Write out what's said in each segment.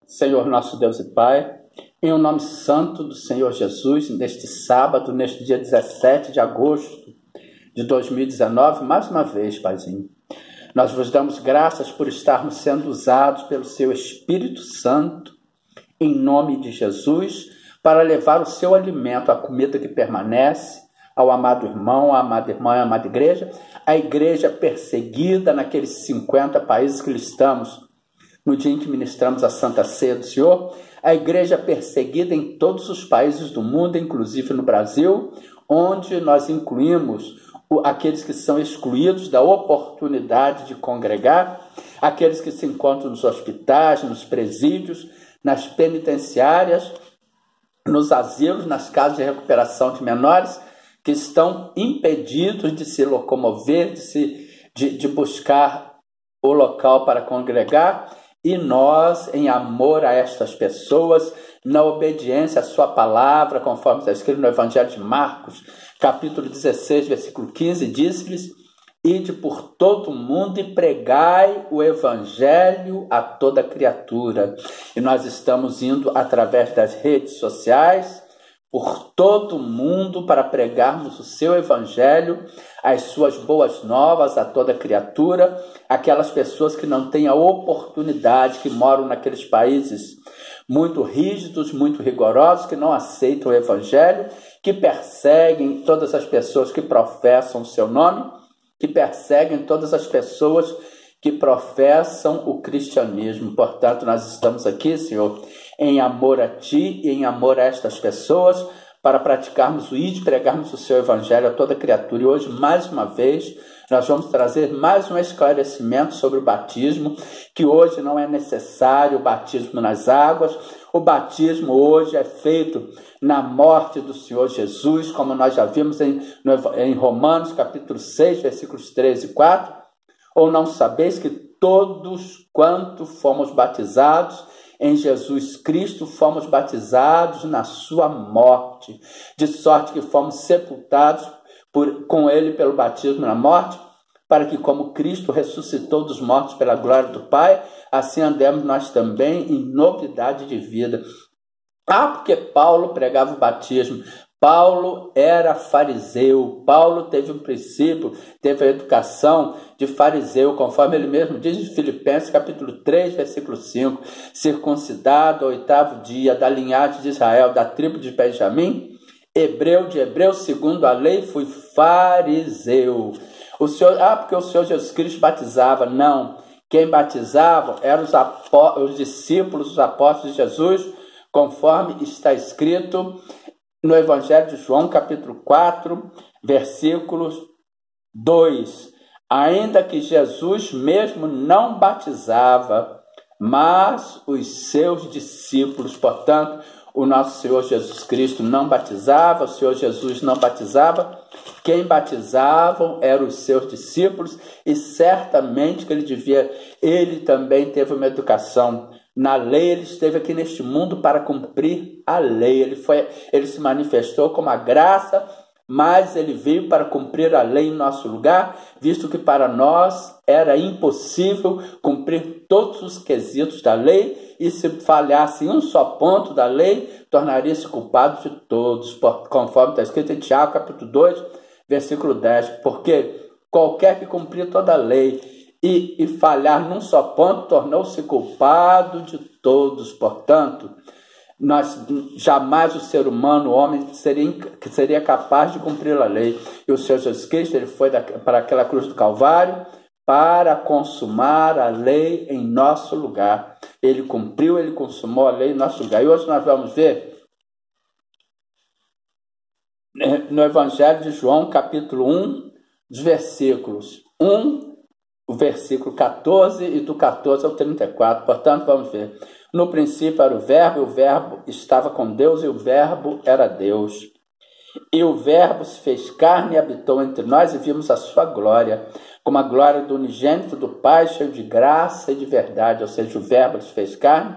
Senhor nosso Deus e Pai, em o nome santo do Senhor Jesus, neste sábado, neste dia 17 de agosto de 2019, mais uma vez, Paizinho, nós vos damos graças por estarmos sendo usados pelo Seu Espírito Santo, em nome de Jesus, para levar o seu alimento, a comida que permanece, ao amado irmão, à amada irmã, à amada igreja, a igreja perseguida naqueles 50 países que listamos no dia em que ministramos a Santa Ceia do Senhor, a igreja perseguida em todos os países do mundo, inclusive no Brasil, onde nós incluímos aqueles que são excluídos da oportunidade de congregar, aqueles que se encontram nos hospitais, nos presídios, nas penitenciárias, nos asilos, nas casas de recuperação de menores, que estão impedidos de se locomover, de buscar o local para congregar, e nós, em amor a estas pessoas, na obediência à sua palavra, conforme está escrito no Evangelho de Marcos, capítulo 16, versículo 15, diz-lhes: ide por todo o mundo e pregai o Evangelho a toda criatura. E nós estamos indo através das redes sociais, por todo o mundo, para pregarmos o seu Evangelho, as suas boas novas a toda criatura, aquelas pessoas que não têm a oportunidade, que moram naqueles países muito rígidos, muito rigorosos, que não aceitam o Evangelho, que perseguem todas as pessoas que professam o seu nome, que perseguem todas as pessoas que professam o cristianismo. Portanto, nós estamos aqui, Senhor, em amor a Ti e em amor a estas pessoas, para praticarmos o ide, pregarmos o Seu Evangelho a toda criatura. E hoje, mais uma vez, nós vamos trazer mais um esclarecimento sobre o batismo, que hoje não é necessário o batismo nas águas. O batismo hoje é feito na morte do Senhor Jesus, como nós já vimos em Romanos, capítulo 6, versículos 13 e 4. Ou não sabeis que todos quanto fomos batizados em Jesus Cristo, fomos batizados na sua morte, de sorte que fomos sepultados com ele pelo batismo na morte, para que, como Cristo ressuscitou dos mortos pela glória do Pai, assim andemos nós também em novidade de vida. Porque Paulo pregava o batismo. Paulo era fariseu, Paulo teve um princípio, teve a educação de fariseu, conforme ele mesmo diz em Filipenses capítulo 3, versículo 5, circuncidado ao 8º dia, da linhagem de Israel, da tribo de Benjamim, hebreu de hebreu, segundo a lei, fui fariseu. Porque o Senhor Jesus Cristo batizava. Não, quem batizava eram os discípulos, os apóstolos de Jesus, conforme está escrito no Evangelho de João, capítulo 4, versículos 2. Ainda que Jesus mesmo não batizava, mas os seus discípulos. Portanto, o nosso Senhor Jesus Cristo não batizava, o Senhor Jesus não batizava. Quem batizavam eram os seus discípulos, e certamente que ele também teve uma educação na lei. Ele esteve aqui neste mundo para cumprir a lei. Ele se manifestou como a graça, mas ele veio para cumprir a lei em nosso lugar, visto que para nós era impossível cumprir todos os quesitos da lei, e se falhasse em um só ponto da lei, tornaria-se culpado de todos, conforme está escrito em Tiago, capítulo 2, versículo 10, porque qualquer que cumprir toda a lei e falhar num só ponto, tornou-se culpado de todos. Portanto, jamais o ser humano, o homem, seria capaz de cumprir a lei. E o Senhor Jesus Cristo, ele foi para aquela cruz do Calvário para consumar a lei em nosso lugar. Ele cumpriu, ele consumou a lei em nosso lugar. E hoje nós vamos ver no Evangelho de João, capítulo 1, dos versículos 1, o versículo 14 e do 14 ao 34. Portanto, vamos ver. No princípio era o Verbo, e o Verbo estava com Deus, e o Verbo era Deus. E o Verbo se fez carne e habitou entre nós, e vimos a sua glória, como a glória do unigênito do Pai, cheio de graça e de verdade. Ou seja, o Verbo se fez carne,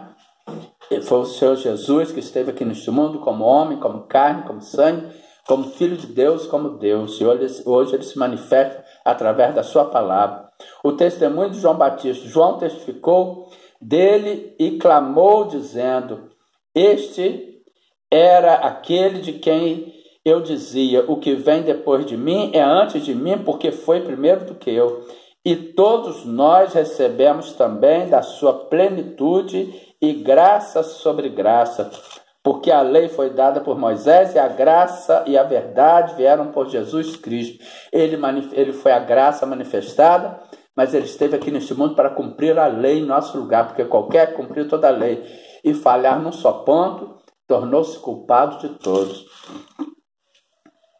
e foi o Senhor Jesus que esteve aqui neste mundo como homem, como carne, como sangue, como Filho de Deus, como Deus. E hoje ele se manifesta através da sua palavra. O testemunho de João Batista. João testificou dele e clamou, dizendo: Este era aquele de quem eu dizia: o que vem depois de mim é antes de mim, porque foi primeiro do que eu. E todos nós recebemos também da sua plenitude e graça sobre graça, porque a lei foi dada por Moisés e a graça e a verdade vieram por Jesus Cristo. Ele foi a graça manifestada, mas ele esteve aqui neste mundo para cumprir a lei em nosso lugar, porque qualquer que cumprir toda a lei e falhar num só ponto, tornou-se culpado de todos.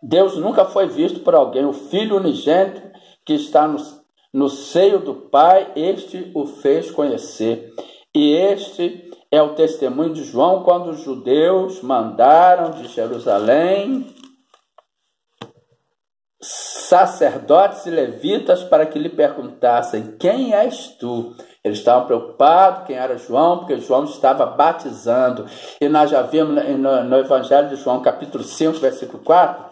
Deus nunca foi visto por alguém. O Filho unigênito que está no seio do Pai, este o fez conhecer. E este é o testemunho de João quando os judeus mandaram de Jerusalém sacerdotes e levitas para que lhe perguntassem: quem és tu? Eles estavam preocupados quem era João, porque João estava batizando. E nós já vimos no Evangelho de João, capítulo 5, versículo 4,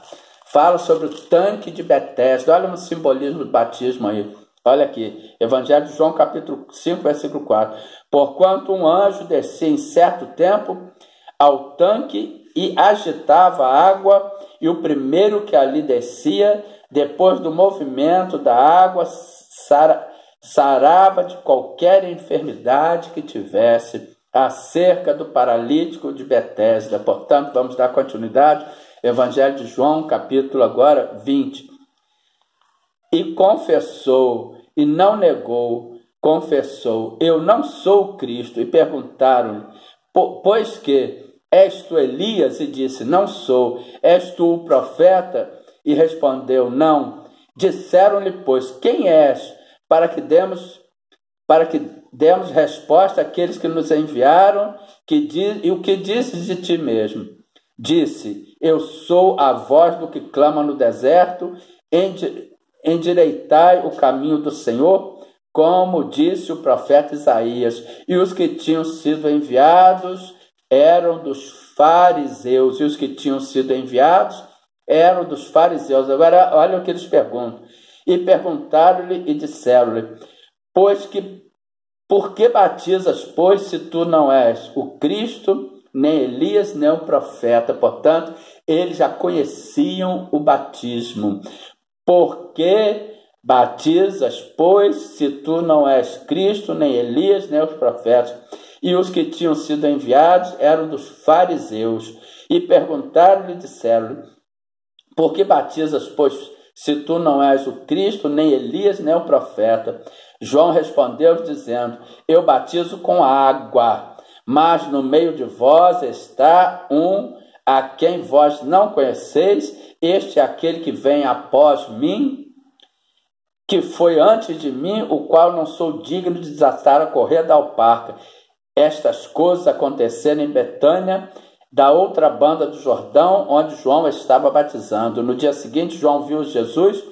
fala sobre o tanque de Betesda. Olha no simbolismo do batismo aí. Olha aqui, Evangelho de João, capítulo 5, versículo 4. Porquanto um anjo descia em certo tempo ao tanque e agitava a água, e o primeiro que ali descia, depois do movimento da água, sarava de qualquer enfermidade que tivesse, acerca do paralítico de Betesda. Portanto, vamos dar continuidade. Evangelho de João, capítulo agora 20. E confessou, e não negou, confessou: eu não sou o Cristo. E perguntaram-lhe: pois que és tu Elias? E disse: não sou. És tu o profeta? E respondeu: não. Disseram-lhe, pois, quem és? Para que demos resposta àqueles que nos enviaram, e o que dizes de ti mesmo? Disse: eu sou a voz do que clama no deserto, endireitai o caminho do Senhor, como disse o profeta Isaías. E os que tinham sido enviados eram dos fariseus, e os que tinham sido enviados eram dos fariseus. Agora, olha o que eles perguntam. E perguntaram-lhe e disseram-lhe: por que batizas, pois, se tu não és o Cristo, nem Elias, nem o profeta? Portanto, eles já conheciam o batismo. Por que batizas, pois, se tu não és Cristo, nem Elias, nem os profetas? E os que tinham sido enviados eram dos fariseus. E perguntaram-lhe e disseram-lhe: por que batizas, pois, se tu não és o Cristo, nem Elias, nem o profeta? João respondeu, dizendo: eu batizo com água, mas no meio de vós está um a quem vós não conheceis, este é aquele que vem após mim, que foi antes de mim, o qual não sou digno de desatar a correia da alparca. Estas coisas aconteceram em Betânia, da outra banda do Jordão, onde João estava batizando. No dia seguinte, João viu Jesus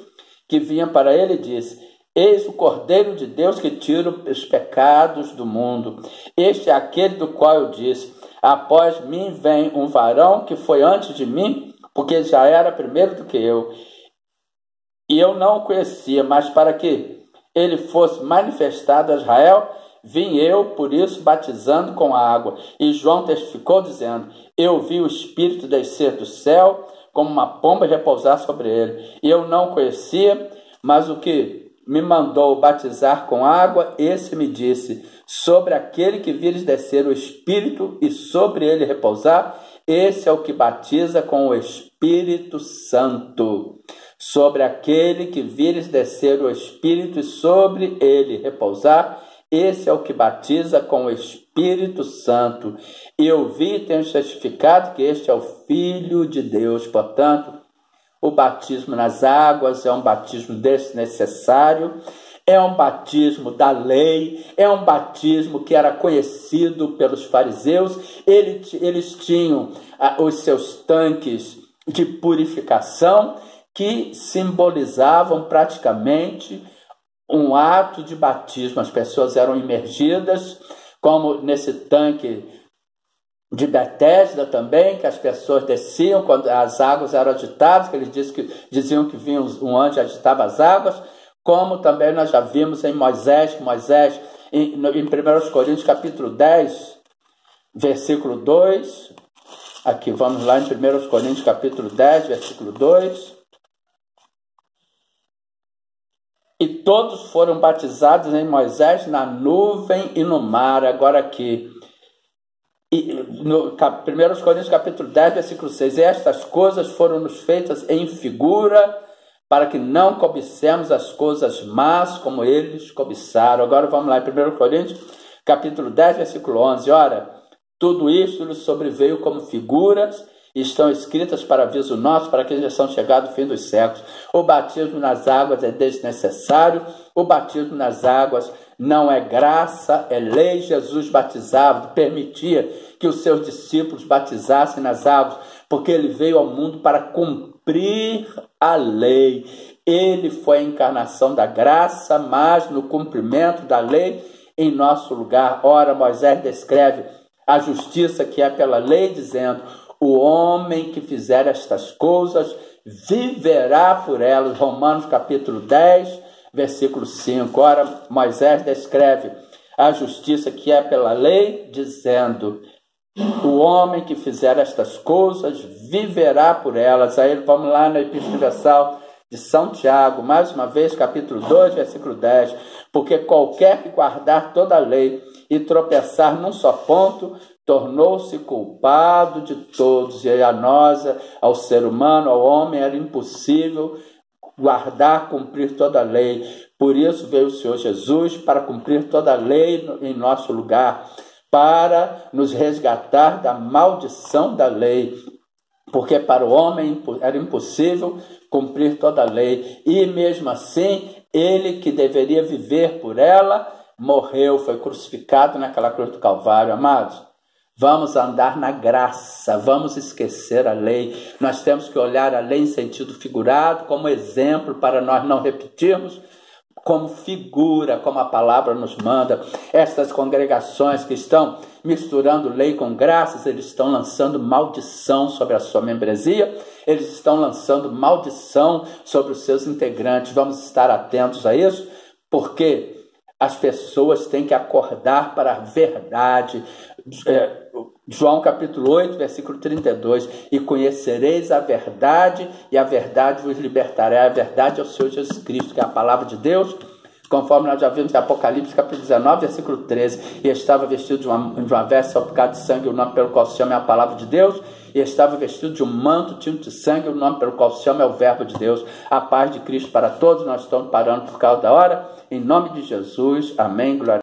que vinha para ele e disse: eis o Cordeiro de Deus que tira os pecados do mundo. Este é aquele do qual eu disse: após mim vem um varão que foi antes de mim, porque já era primeiro do que eu. E eu não o conhecia, mas para que ele fosse manifestado a Israel, vim eu, por isso, batizando com água. E João testificou, dizendo: eu vi o Espírito descer do céu, como uma pomba, repousar sobre ele. E eu não o conhecia, mas o que me mandou batizar com água, esse me disse: sobre aquele que vires descer o Espírito e sobre ele repousar, esse é o que batiza com o Espírito Santo. Sobre aquele que vires descer o Espírito e sobre ele repousar, esse é o que batiza com o Espírito Santo. E eu vi e tenho testificado que este é o Filho de Deus. Portanto, o batismo nas águas é um batismo desnecessário, é um batismo da lei, é um batismo que era conhecido pelos fariseus. Eles tinham os seus tanques de purificação, que simbolizavam praticamente um ato de batismo. As pessoas eram imergidas, como nesse tanque de Betesda também, que as pessoas desciam quando as águas eram agitadas, que eles diziam que vinha um anjo e agitava as águas, como também nós já vimos em Moisés, que Moisés em 1 Coríntios capítulo 10, versículo 2. Aqui, vamos lá em 1 Coríntios capítulo 10, versículo 2. E todos foram batizados em Moisés na nuvem e no mar. Agora aqui, no 1 Coríntios capítulo 10, versículo 6. E estas coisas foram nos feitas em figura, para que não cobicemos as coisas más como eles cobiçaram. Agora vamos lá em 1 Coríntios capítulo 10, versículo 11. Ora, tudo isto lhes sobreveio como figuras, e estão escritas para aviso nosso, para que já são chegado o fim dos séculos. O batismo nas águas é desnecessário, o batismo nas águas não é graça, é lei. Jesus batizava, permitia que os seus discípulos batizassem nas águas, porque ele veio ao mundo para cumprir a lei. Ele foi a encarnação da graça, mas no cumprimento da lei em nosso lugar. Ora, Moisés descreve a justiça que é pela lei, dizendo: o homem que fizer estas coisas viverá por elas. Romanos capítulo 10, versículo 5. Ora, Moisés descreve a justiça que é pela lei, dizendo: o homem que fizer estas coisas viverá por elas. Aí vamos lá na Epístola Universal de São Tiago, mais uma vez, capítulo 2, versículo 10. Porque qualquer que guardar toda a lei e tropeçar num só ponto, tornou-se culpado de todos. E a nós, ao ser humano, ao homem, era impossível guardar, cumprir toda a lei. Por isso veio o Senhor Jesus para cumprir toda a lei em nosso lugar, para nos resgatar da maldição da lei. Porque para o homem era impossível cumprir toda a lei. E mesmo assim, ele que deveria viver por ela, morreu, foi crucificado naquela cruz do Calvário. Amados, vamos andar na graça, vamos esquecer a lei. Nós temos que olhar a lei em sentido figurado, como exemplo, para nós não repetirmos, como figura, como a palavra nos manda. Estas congregações que estão misturando lei com graças, eles estão lançando maldição sobre a sua membresia, eles estão lançando maldição sobre os seus integrantes. Vamos estar atentos a isso, porque as pessoas têm que acordar para a verdade. João capítulo 8, versículo 32. E conhecereis a verdade, e a verdade vos libertará. A verdade é o Senhor Jesus Cristo, que é a palavra de Deus, conforme nós já vimos em Apocalipse capítulo 19, versículo 13. E estava vestido de uma veste salpicada de sangue, o nome pelo qual se chama é a palavra de Deus. E estava vestido de um manto tinto de sangue, o nome pelo qual se chama é o verbo de Deus. A paz de Cristo para todos. Nós estamos parando por causa da hora. Em nome de Jesus, amém, glória.